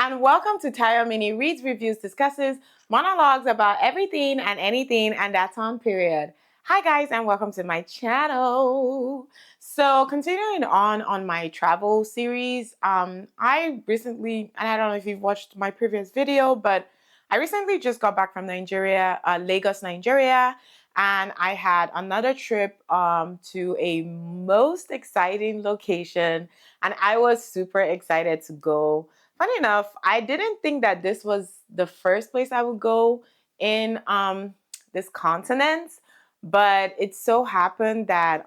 and welcome to Tayo Mini Reads, Reviews, Discusses, monologues about everything and anything, and that's on period. Hi guys, and welcome to my channel. So continuing on my travel series, I recently, and I don't know if you've watched my previous video, but I recently just got back from Nigeria, Lagos, Nigeria, and I had another trip to a most exciting location, and I was super excited to go. Funny enough, I didn't think that this was the first place I would go in this continent, but it so happened that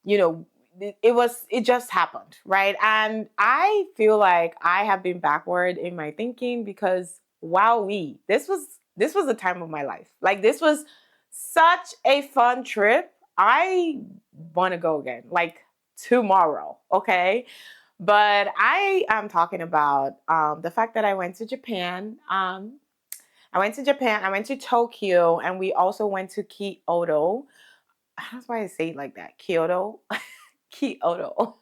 you know it just happened, right? And I feel like I have been backward in my thinking because wowee, this was the time of my life. Like, this was such a fun trip. I want to go again, like tomorrow, okay? But I am talking about the fact that I went to Japan. I went to Japan, I went to Tokyo, and we also went to Kyoto. That's why I say it like that. Kyoto. Kyoto.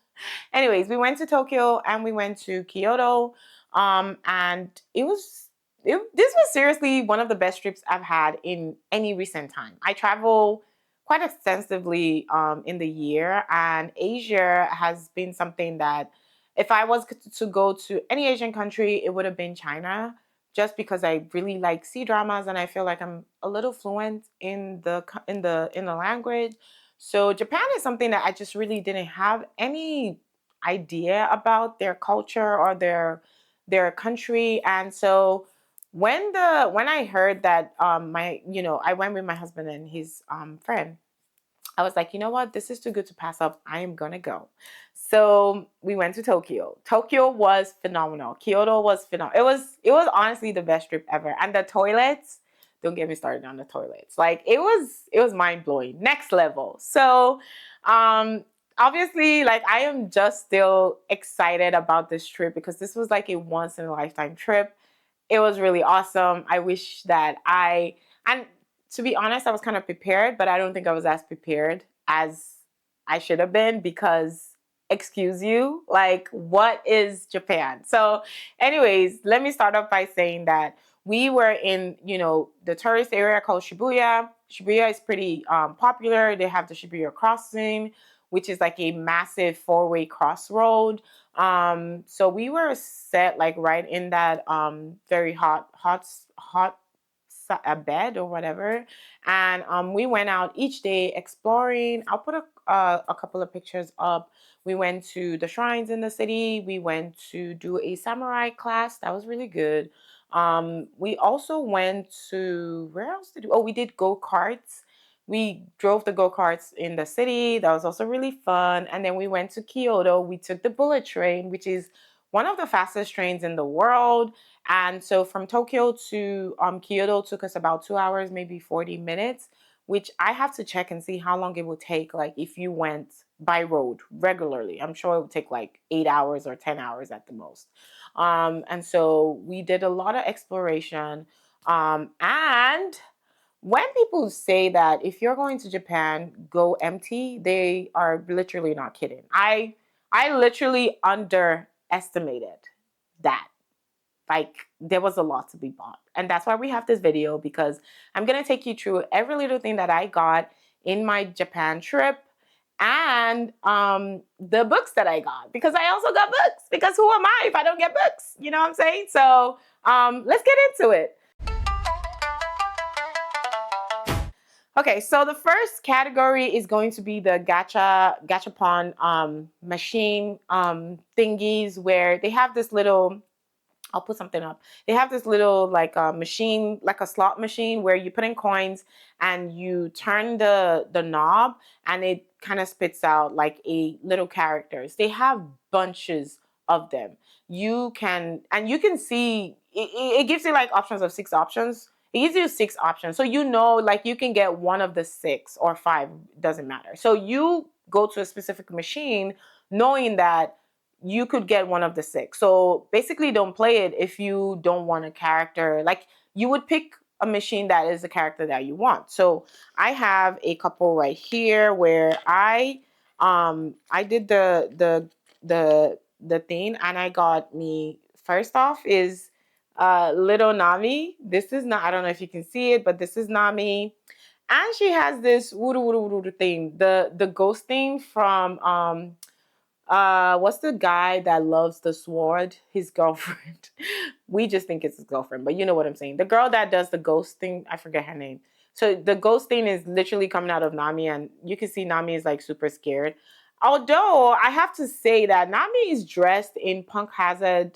Anyways, we went to Tokyo and we went to Kyoto. And this was seriously one of the best trips I've had in any recent time. I travel quite extensively in the year, and Asia has been something that if I was to go to any Asian country, it would have been China, just because I really like C-dramas and I feel like I'm a little fluent in the language. So Japan is something that I just really didn't have any idea about their culture or their country. And so when I heard that I went with my husband and his friend, I was like, you know what? This is too good to pass up. I am gonna go. So we went to Tokyo. Tokyo was phenomenal. Kyoto was phenomenal. It was honestly the best trip ever. And the toilets, don't get me started on the toilets. Like, it was mind blowing, next level. So obviously, like, I am just still excited about this trip because this was like a once in a lifetime trip. It was really awesome. I wish that and to be honest, I was kind of prepared, but I don't think I was as prepared as I should have been because, excuse you, like, what is Japan? So, anyways, let me start off by saying that we were in, the tourist area called Shibuya. Shibuya is pretty popular. They have the Shibuya crossing, which is like a massive four-way crossroad. So we were set like right in that very hot a bed or whatever, and we went out each day exploring. I'll put a couple of pictures up. We went to the shrines in the city. We went to do a samurai class. That was really good. We also went to, where else did we? Oh, we did go-karts. We drove the go-karts in the city. That was also really fun. And then we went to Kyoto. We took the bullet train, which is one of the fastest trains in the world. And so from Tokyo to Kyoto took us about 2 hours, maybe 40 minutes, which I have to check and see how long it would take, like, if you went by road regularly. I'm sure it would take like 8 hours or 10 hours at the most. And so we did a lot of exploration. And when people say that if you're going to Japan, go empty, they are literally not kidding. I literally underestimated that. Like, there was a lot to be bought. And that's why we have this video, because I'm going to take you through every little thing that I got in my Japan trip, and the books that I got, because I also got books, because who am I if I don't get books? You know what I'm saying? So let's get into it. Okay, so the first category is going to be the gachapon machine thingies, where they have this little, I'll put something up. They have this little like machine, like a slot machine, where you put in coins and you turn the knob and it kind of spits out like a little characters. They have bunches of them. You can see it gives you like options of 6 options. It gives you 6 options. So like you can get one of the 6 or 5, doesn't matter. So you go to a specific machine knowing that you could get one of the 6. So basically, don't play it if you don't want a character. Like, you would pick a machine that is the character that you want. So I have a couple right here where I did the thing, and I got me first off is little Nami. This is not, I don't know if you can see it, but this is Nami. And she has this woo woo woo thing, the ghost thing from what's the guy that loves the sword? His girlfriend. We just think it's his girlfriend, but you know what I'm saying. The girl that does the ghost thing, I forget her name. So the ghost thing is literally coming out of Nami, and you can see Nami is like super scared. Although I have to say that Nami is dressed in Punk Hazard.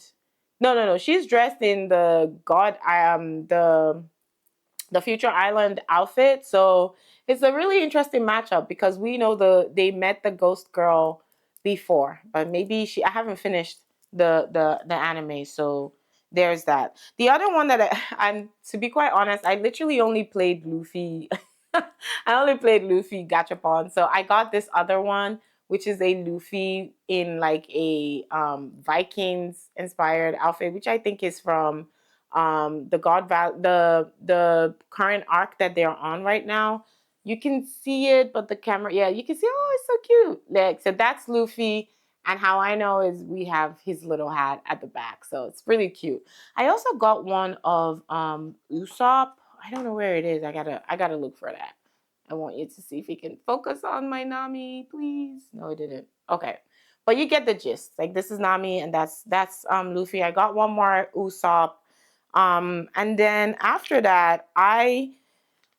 No, no, no. She's dressed in the God the Future Island outfit. So it's a really interesting matchup because we know they met the Ghost Girl before, but maybe I haven't finished the anime, so there's that. The other one that I'm to be quite honest, I literally only played Luffy. I only played Luffy Gachapon, so I got this other one, which is a Luffy in like a Vikings inspired outfit, which I think is from the current arc that they're on right now. You can see it, but the camera, yeah, you can see. Oh, it's so cute. Like, so that's Luffy, and how I know is we have his little hat at the back, so it's really cute. I also got one of Usopp. I don't know where it is. I gotta look for that. I want you to see if you can focus on my Nami, please. No, it didn't. Okay. But you get the gist. Like, this is Nami, and that's Luffy. I got one more Usopp. And then after that,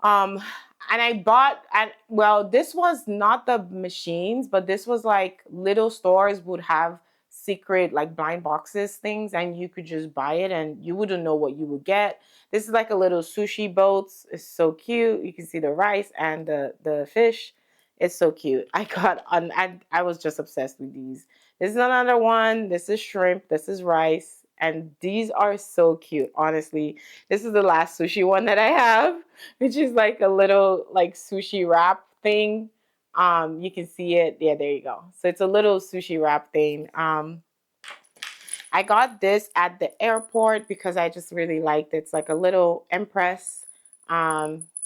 um I bought, and well, this was not the machines, but this was like little stores would have secret like blind boxes things, and you could just buy it and you wouldn't know what you would get. This is like a little sushi boat. It's so cute. You can see the rice and the fish. It's so cute. I was just obsessed with these. This is another one. This is shrimp. This is rice. And these are so cute, honestly. This is the last sushi one that I have, which is like a little like sushi wrap thing. You can see it. Yeah, there you go. So it's a little sushi wrap thing. I got this at the airport because I just really liked it. It's like a little empress.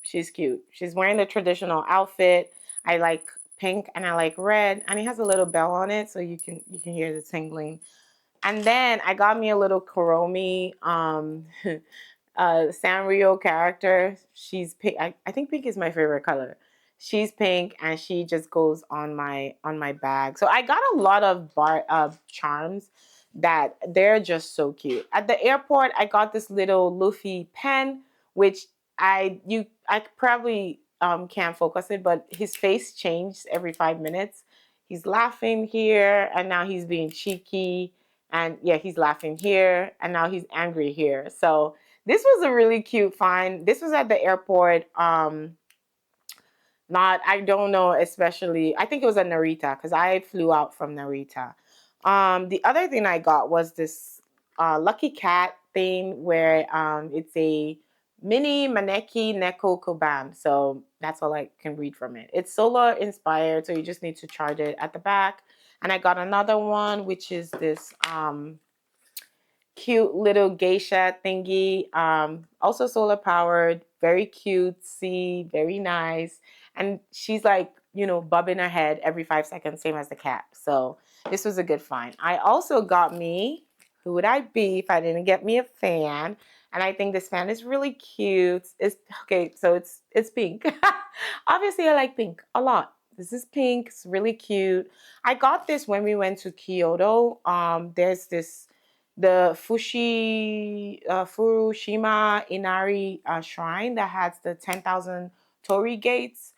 She's cute. She's wearing the traditional outfit. I like pink and I like red, and it has a little bell on it, so you can hear the tingling. And then I got me a little Kuromi Sanrio character. She's pink. I think pink is my favorite color. She's pink and she just goes on my bag. So I got a lot of charms that they're just so cute. At the airport, I got this little Luffy pen, which I probably can't focus it, but his face changed every 5 minutes. He's laughing here, and now he's being cheeky, and yeah, he's laughing here, and now he's angry here. So this was a really cute find. This was at the airport. Not, I don't know, especially, I think it was at Narita because I flew out from Narita. The other thing I got was this Lucky Cat thing where it's a mini Maneki Neko Koban. So that's all I can read from it. It's solar inspired, so you just need to charge it at the back. And I got another one, which is this cute little geisha thingy. Also solar powered, very cutesy, very nice. And she's like, bobbing her head every 5 seconds, same as the cat. So this was a good find. I also got me, who would I be if I didn't get me a fan? And I think this fan is really cute. It's okay, so it's pink. Obviously, I like pink a lot. This is pink. It's really cute. I got this when we went to Kyoto. There's this the Furushima Inari shrine that has the 10,000 torii gates,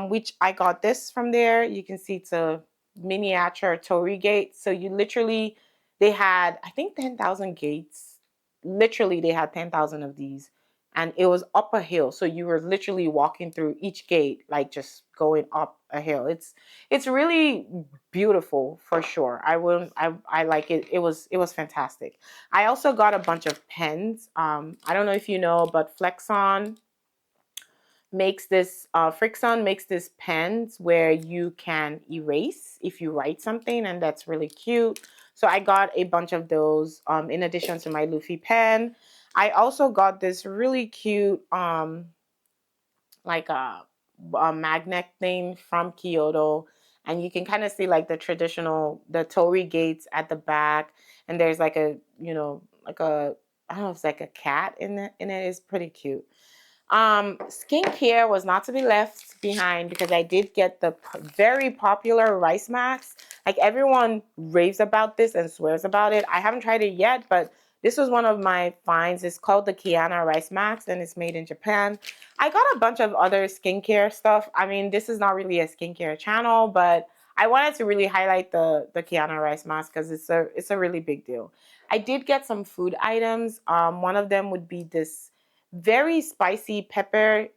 which I got this from there. You can see it's a miniature torii gate. So you literally, they had, I think, 10,000 gates. Literally, they had 10,000 of these. And it was up a hill. So you were literally walking through each gate, like just going up a hill. It's really beautiful for sure. I like it. It was fantastic. I also got a bunch of pens. I don't know if you know, but Frickson makes this pens where you can erase if you write something, and that's really cute. So I got a bunch of those in addition to my Luffy pen. I also got this really cute like a magnet thing from Kyoto. and you can kind of see like the traditional, the torii gates at the back, and there's like a, you know, like a, I don't know if it's like a cat in it. It's pretty cute. Skincare was not to be left behind because I did get the very popular rice mask. Like everyone raves about this and swears about it. I haven't tried it yet, but this was one of my finds. It's called the Kiana rice mask and it's made in Japan. I got a bunch of other skincare stuff. I mean, this is not really a skincare channel, but I wanted to really highlight the Kiana rice mask because it's a really big deal. I did get some food items. One of them would be this very spicy pepper.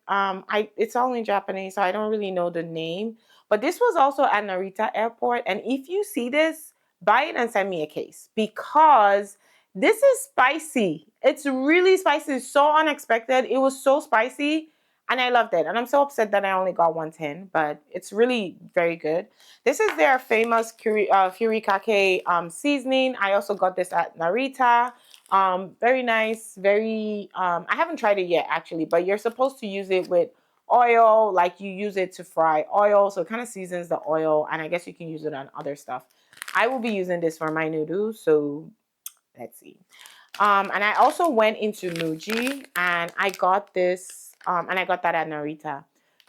It's all in Japanese, so I don't really know the name. But this was also at Narita Airport, and if you see this, buy it and send me a case because this is spicy. It's really spicy. It's so unexpected. It was so spicy, and I loved it. And I'm so upset that I only got 110, but it's really very good. This is their famous furikake seasoning. I also got this at Narita. Very nice, very, I haven't tried it yet actually, but you're supposed to use it with oil, like you use it to fry oil. So it kind of seasons the oil, and I guess you can use it on other stuff. I will be using this for my noodles, so let's see. And I also went into Muji and I got this, and I got that at Narita.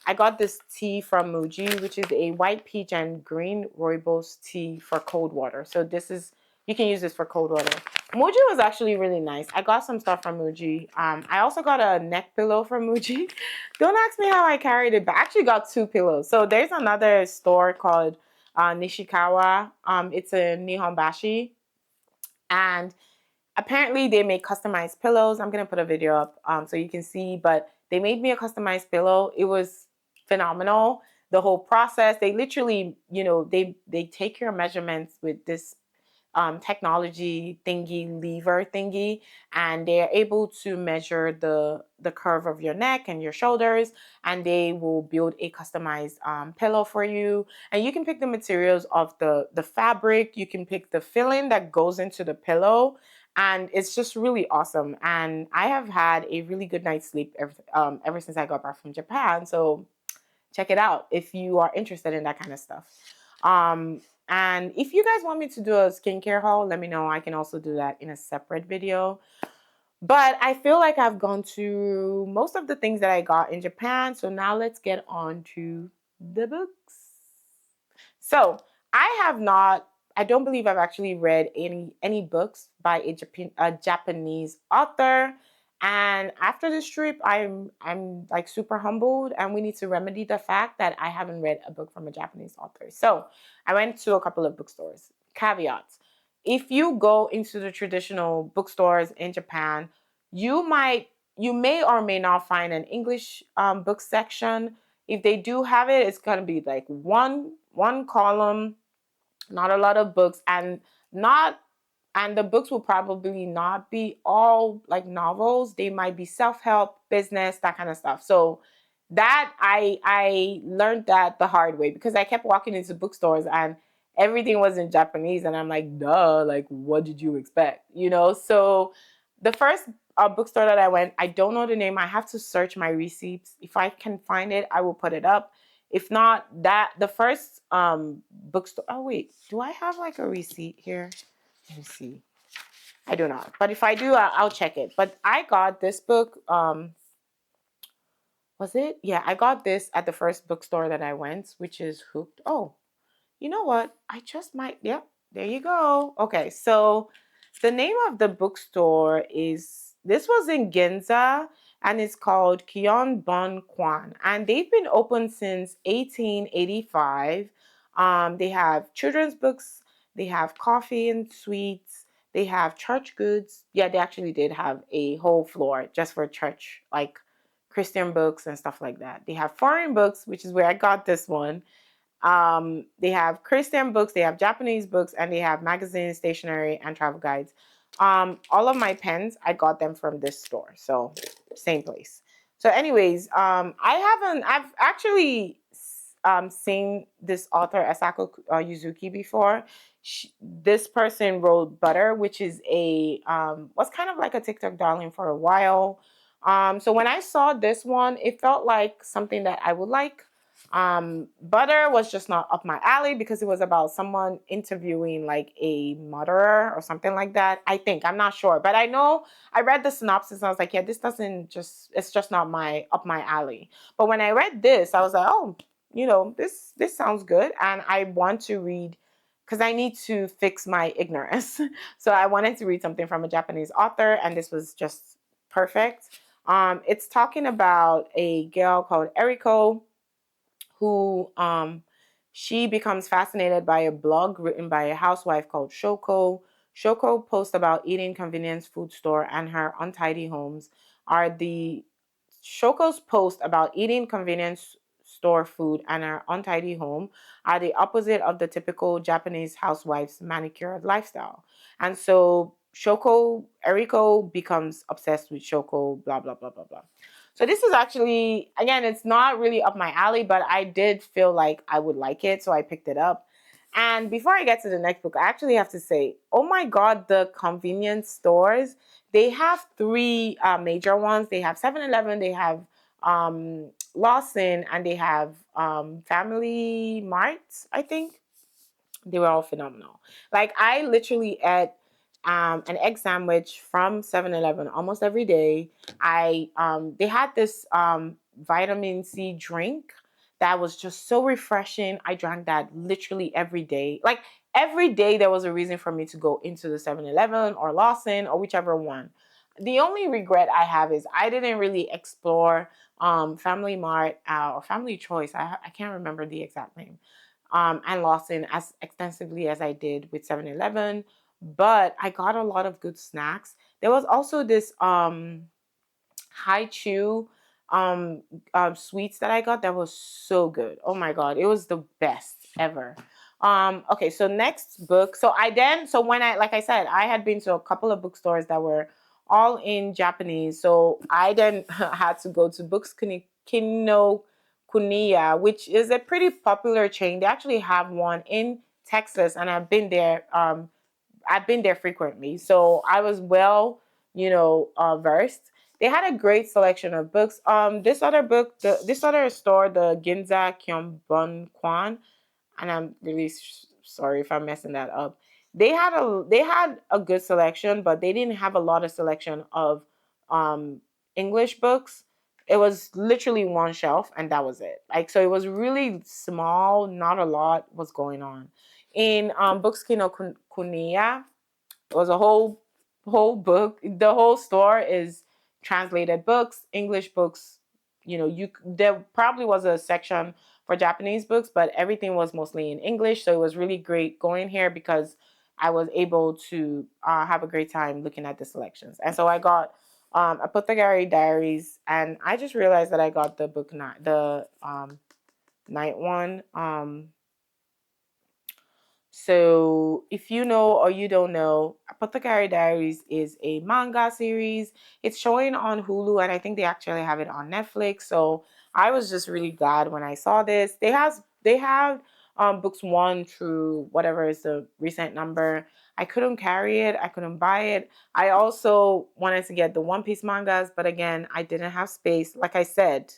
I got this tea from Muji, which is a white peach and green rooibos tea for cold water. So this is, you can use this for cold water. Muji was actually really nice. I got some stuff from Muji. I also got a neck pillow from Muji. Don't ask me how I carried it, but I actually got 2 pillows. So there's another store called Nishikawa. It's a Nihonbashi. And apparently they make customized pillows. I'm gonna put a video up so you can see, but they made me a customized pillow. It was phenomenal. The whole process, they literally, you know, they take your measurements with this technology thingy, lever thingy, and they're able to measure the curve of your neck and your shoulders, and they will build a customized pillow for you. And you can pick the materials of the fabric, you can pick the filling that goes into the pillow, and it's just really awesome. And I have had a really good night's sleep ever since I got back from Japan. So check it out if you are interested in that kind of stuff. And if you guys want me to do a skincare haul, let me know. I can also do that in a separate video. But I feel like I've gone to most of the things that I got in Japan. So now let's get on to the books. So I don't believe I've actually read any books by a Japanese author. And after this trip, I'm like super humbled, and we need to remedy the fact that I haven't read a book from a Japanese author. So I went to a couple of bookstores. Caveats: if you go into the traditional bookstores in Japan, you may or may not find an English book section. If they do have it, it's gonna be like one column, not a lot of books, not and the books will probably not be all like novels. They might be self-help, business, that kind of stuff. So that I learned that the hard way because I kept walking into bookstores and everything was in Japanese, and I'm like, duh, like what did you expect? You know? So the first bookstore that I went, I don't know the name. I have to search my receipts. If I can find it, I will put it up. If not, that the first bookstore. Oh wait, do I have like a receipt here? Let me see. I do not, but if I do, I'll check it. But I got this book. Was it? Yeah, I got this at the first bookstore that I went, which is Hooked. Oh, you know what? I just might. Yep, there you go. Okay, so the name of the bookstore is, this was in Ginza, and it's called Kyobunkan, and they've been open since 1885. They have children's books, they have coffee and sweets, they have church goods. Yeah, they actually did have a whole floor just for church, like Christian books and stuff like that. They have foreign books, which is where I got this one. They have Christian books, they have Japanese books, and they have magazines, stationery, and travel guides. All of my pens, I got them from this store. So same place. So anyways, I've actually seen this author, Asako Yuzuki, before. This person wrote Butter, which is was kind of like a TikTok darling for a while. So when I saw this one, it felt like something that I would like. Butter was just not up my alley because it was about someone interviewing like a murderer or something like that. I think, I'm not sure, but I know I read the synopsis and I was like, yeah, this doesn't just, it's just not my up my alley. But when I read this, I was like, oh, this sounds good, and I want to read because I need to fix my ignorance. So I wanted to read something from a Japanese author, and this was just perfect. It's talking about a girl called Eriko who she becomes fascinated by a blog written by a housewife called Shoko. Shoko posts about eating convenience food store and her untidy homes are the Shoko's post about eating convenience store food and her untidy home are the opposite of the typical Japanese housewife's manicured lifestyle. And so Eriko becomes obsessed with Shoko, blah, blah, blah, blah, blah. So this is actually, again, it's not really up my alley, but I did feel like I would like it, so I picked it up. And before I get to the next book, I actually have to say, oh my God, the convenience stores, they have three major ones. They have 7-Eleven, they have Lawson, and they have Family Mart, I think. They were all phenomenal. Like I literally ate an egg sandwich from 7-Eleven almost every day. I They had this vitamin C drink that was just so refreshing. I drank that literally every day. Like every day there was a reason for me to go into the 7-Eleven or Lawson or whichever one. The only regret I have is I didn't really explore Family Mart or Family Choice. I can't remember the exact name and Lawson as extensively as I did with 7-Eleven, but I got a lot of good snacks. There was also this high chew sweets that I got that was so good. Oh my God, it was the best ever. Okay, so next book. So when I, like I said, I had been to a couple of bookstores that were all in Japanese. So I then had to go to Kinokuniya, which is a pretty popular chain. They actually have one in Texas, and I've been there. I've been there frequently, so I was well, versed. They had a great selection of books. This other store, the Ginza Kyobunkan, and I'm really sorry if I'm messing that up. They had a good selection, but they didn't have a lot of selection of um, English books. It was literally one shelf, and that was it. Like so, it was really small. Not a lot was going on. In Books Kinokuniya, it was a whole book. The whole store is translated books, English books. There probably was a section for Japanese books, but everything was mostly in English. So it was really great going here because I was able to have a great time looking at the selections. And so I got Apothecary Diaries, and I just realized that I got the book night, the night one. So, if you know or you don't know, Apothecary Diaries is a manga series. It's showing on Hulu, and I think they actually have it on Netflix. So, I was just really glad when I saw this. They have books 1 through whatever is the recent number. I couldn't carry it. I couldn't buy it. I also wanted to get the One Piece mangas, but again, I didn't have space. Like I said,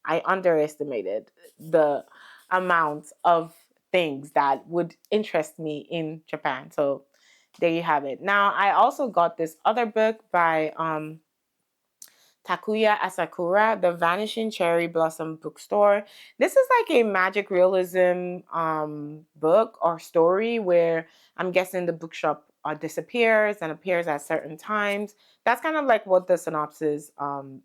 I underestimated the amount of things that would interest me in Japan. So there you have it. Now I also got this other book by Takuya Asakura, The Vanishing Cherry Blossom Bookstore. This is like a magic realism book or story where I'm guessing the bookshop disappears and appears at certain times. That's kind of like what the synopsis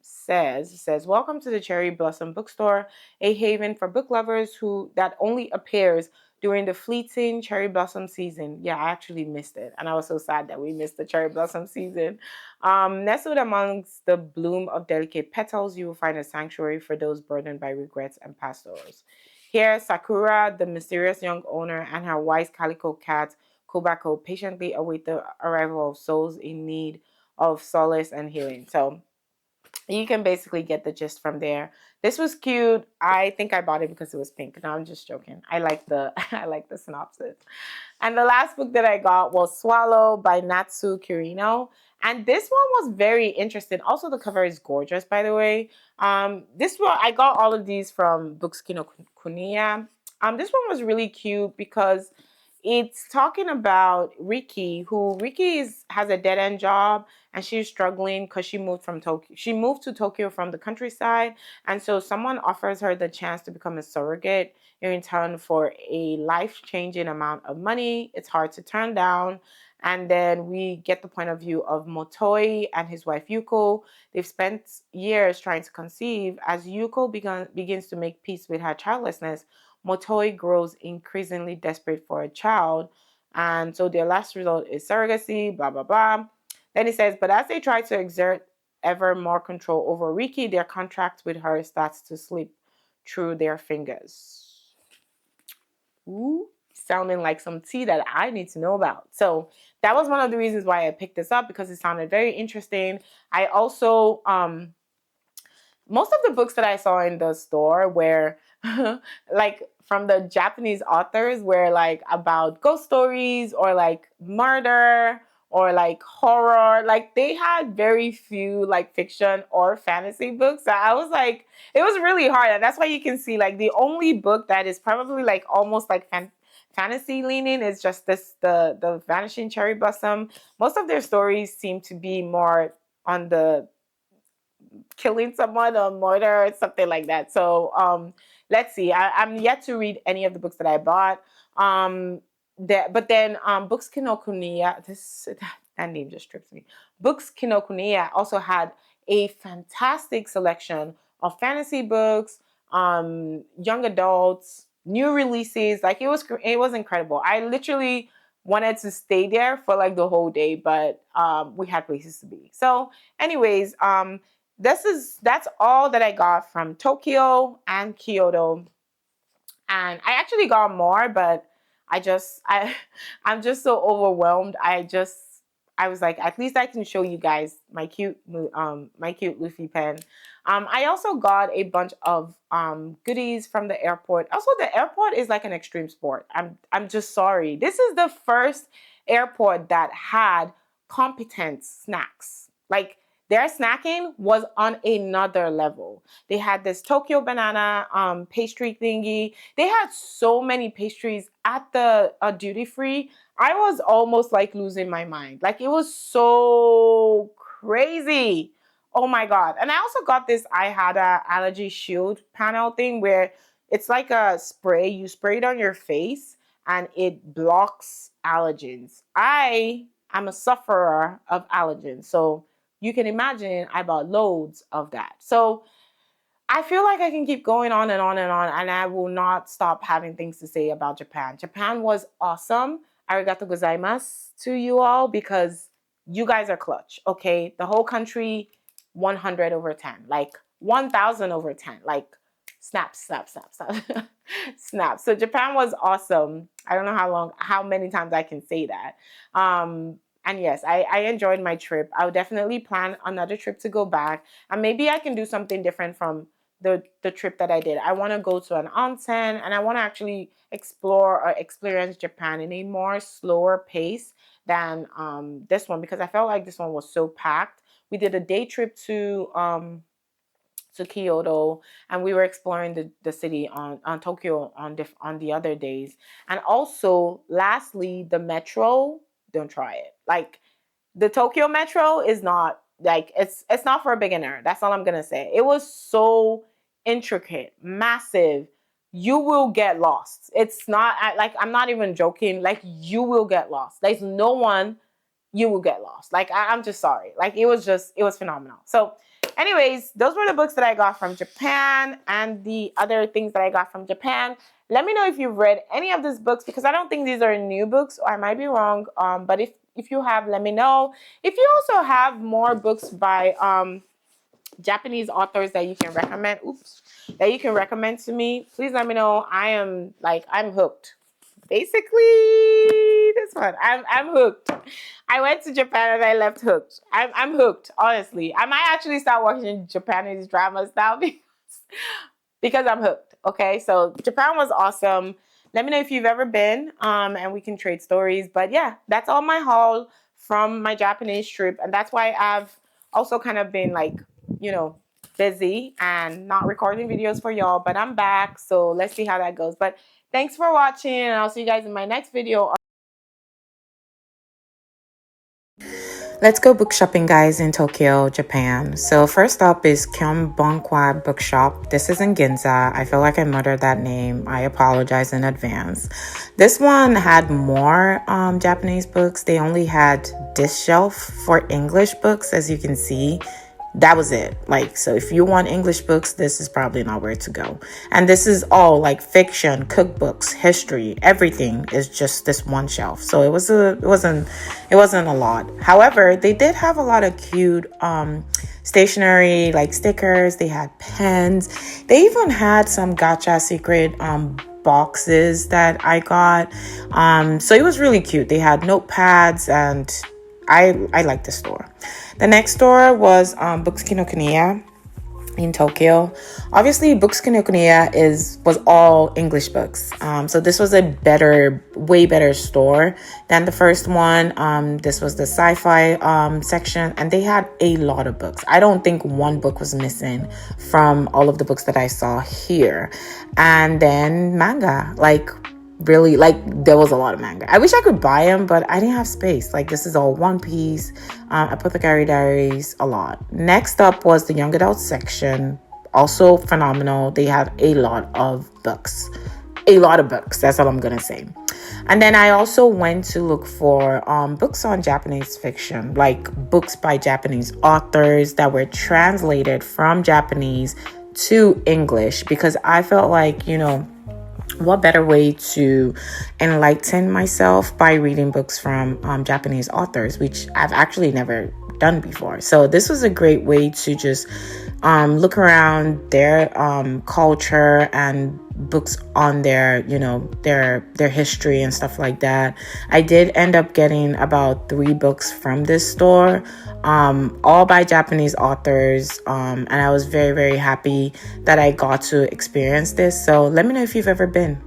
says. It says, "Welcome to the Cherry Blossom Bookstore, a haven for book lovers who that only appears during the fleeting cherry blossom season." Yeah, I actually missed it, and I was so sad that we missed the cherry blossom season. Nestled amongst the bloom of delicate petals, you will find a sanctuary for those burdened by regrets and past sorrows. Here, Sakura, the mysterious young owner, and her wise calico cat, Kobako, patiently await the arrival of souls in need of solace and healing. So you can basically get the gist from there. This was cute. I think I bought it because it was pink. No, I'm just joking. I like the I like the synopsis. And the last book that I got was Swallow by Natsu Kirino. And this one was very interesting. Also, the cover is gorgeous, by the way. This one, I got all of these from Books Kinokuniya. This one was really cute because it's talking about Riki has a dead end job, and she's struggling because she moved from Tokyo. She moved to Tokyo from the countryside, and so someone offers her the chance to become a surrogate in return for a life changing amount of money. It's hard to turn down. And then we get the point of view of Motoi and his wife Yuko. They've spent years trying to conceive. As Yuko begins to make peace with her childlessness, Motoi grows increasingly desperate for a child. And so their last result is surrogacy, blah, blah, blah. Then he says, but as they try to exert ever more control over Riki, their contract with her starts to slip through their fingers. Ooh, sounding like some tea that I need to know about. So that was one of the reasons why I picked this up, because it sounded very interesting. I also, most of the books that I saw in the store were like from the Japanese authors were like about ghost stories or like murder or like horror. Like they had very few like fiction or fantasy books. So I was like, it was really hard. And that's why you can see like the only book that is probably like almost like fantasy leaning is just the Vanishing Cherry Blossom. Most of their stories seem to be more on the killing someone or murder or something like that. So let's see. I'm yet to read any of the books that I bought. But then Books Kinokuniya, that name just trips me. Books Kinokuniya also had a fantastic selection of fantasy books, young adults, new releases. Like it was incredible. I literally wanted to stay there for like the whole day, but we had places to be. So anyways, that's all that I got from Tokyo and Kyoto. And I actually got more, but I'm just so overwhelmed. I was like, at least I can show you guys my cute Luffy pen. I also got a bunch of goodies from the airport. Also, the airport is like an extreme sport. I'm just sorry. This is the first airport that had competent snacks. Like their snacking was on another level. They had this Tokyo banana pastry thingy. They had so many pastries at the duty free. I was almost like losing my mind. Like it was so crazy. Oh my God. And I also got this I had a allergy shield panel thing where it's like a spray. You spray it on your face and it blocks allergens. I am a sufferer of allergens. So you can imagine I bought loads of that. So I feel like I can keep going on and on and on, and I will not stop having things to say about Japan. Japan was awesome. Arigato gozaimasu to you all because you guys are clutch, okay? The whole country, 100 over 10, like 1,000 over 10, like snap, snap, snap, snap, snap. So Japan was awesome. I don't know how many times I can say that. And yes, I enjoyed my trip. I would definitely plan another trip to go back. And maybe I can do something different from the trip that I did. I want to go to an onsen and I want to actually explore or experience Japan in a more slower pace than this one because I felt like this one was so packed. We did a day trip to Kyoto, and we were exploring the city on Tokyo on the other days. And also, lastly, the metro. Don't try it. Like the Tokyo metro is not like it's not for a beginner. That's all I'm gonna say. It was so intricate, massive. You will get lost. It's not like I'm not even joking. Like you will get lost. There's no one. You will get lost. Like I'm just sorry. Like it was phenomenal. So anyways, those were the books that I got from Japan and the other things that I got from Japan. Let me know if you've read any of these books because I don't think these are new books or I might be wrong. But if you have, let me know. If you also have more books by Japanese authors that you can recommend, that you can recommend to me, please let me know. I'm hooked. Basically, this one. I'm hooked. I went to Japan and I left hooked. I'm hooked, honestly. I might actually start watching Japanese dramas now because I'm hooked. Okay, so Japan was awesome. Let me know if you've ever been, and we can trade stories. But yeah, that's all my haul from my Japanese trip, and that's why I've also kind of been like, you know, busy and not recording videos for y'all, but I'm back, so let's see how that goes. But thanks for watching, and I'll see you guys in my next video. Let's go book shopping, guys, in Tokyo, Japan. So first up is Kyobunkan Bookshop. This is in Ginza. I feel like I murdered that name. I apologize in advance. This one had more Japanese books. They only had this shelf for English books, as you can see. That was it. Like, so if you want English books, this is probably not where to go. And this is all like fiction, cookbooks, history, everything is just this one shelf. So it wasn't a lot. However, they did have a lot of cute stationery, like stickers. They had pens. They even had some gacha secret boxes that I got. So it was really cute. They had notepads, and I like the store. The next store was Kinokuniya in Tokyo. Obviously, Kinokuniya was all English books. So this was a way better store than the first one. This was the sci-fi section, and they had a lot of books. I don't think one book was missing from all of the books that I saw here. And then manga, really, there was a lot of manga. I wish I could buy them, but I didn't have space. Like, this is all One Piece, Apothecary, Diaries, a lot. Next up was the young adult section, also phenomenal. They have a lot of books. That's all I'm gonna say. And then I also went to look for books on Japanese fiction, like books by Japanese authors that were translated from Japanese to English, because I felt like, what better way to enlighten myself by reading books from Japanese authors, which I've actually never done before. So this was a great way to just look around their culture and books on their history and stuff like that. I did end up getting about 3 books from this store, all by Japanese authors, and I was very, very happy that I got to experience this. So let me know if you've ever been.